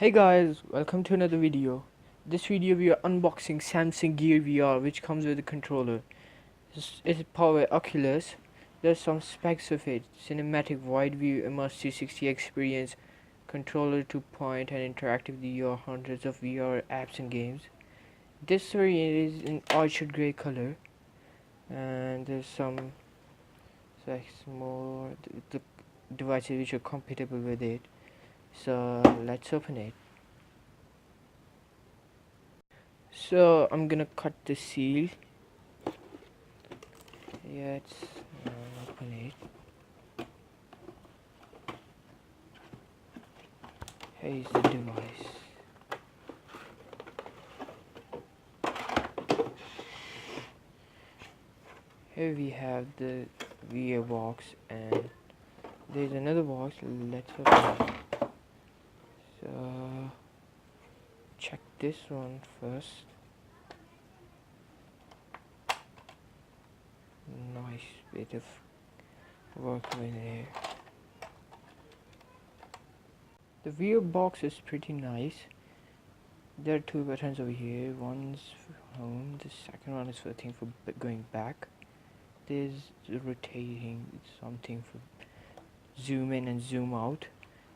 Hey guys, welcome to another video. This video we are unboxing Samsung Gear VR, which comes with a controller. It's powered by Oculus. There's some specs of it: cinematic wide view, immersive 360 experience, controller to point, and interactive VR, hundreds of VR apps and games. This variant is in orchard grey color, and there's some specs more the devices which are compatible with it. So let's open it. So I'm gonna cut the seal. Yeah, it's open it. Here is the device. Here we have the VR box, and there's another box. Let's open it. So check this one first. Nice bit of work in here. The VR box is pretty nice. There are two buttons over here. One's for home. The second one is for going back. There's rotating. It's something for zoom in and zoom out.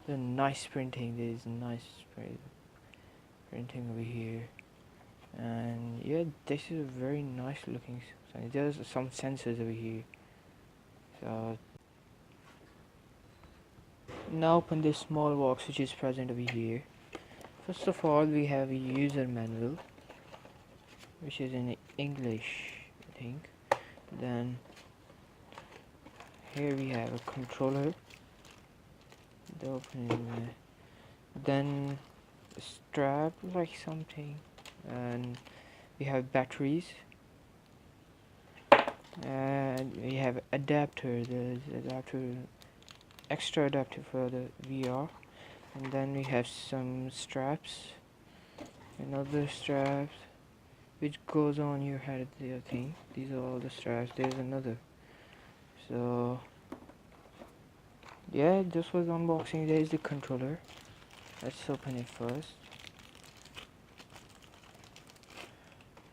The nice printing. There's nice printing over here, and yeah, this is a very nice looking sign. There's some sensors over here. So now open this small box which is present over here. First of all, we have a user manual which is in English, I think. Then here we have a controller, the opening, then a strap like something, and we have batteries, and we have adapter. There's adapter, extra adapter for the VR, and then we have some straps, another straps which goes on your head. I think these are all the straps. There's another. So yeah, this was unboxing. There is the controller. Let's open it first.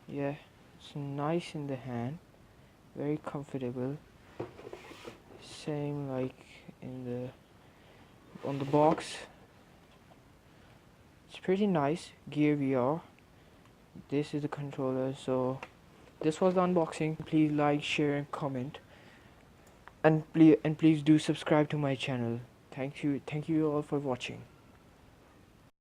Yeah, it's nice in the hand, very comfortable. Same like in on the box. It's pretty nice. Gear VR. This is the controller. So this was the unboxing. Please like, share, and comment. And please do subscribe to my channel. Thank you all for watching.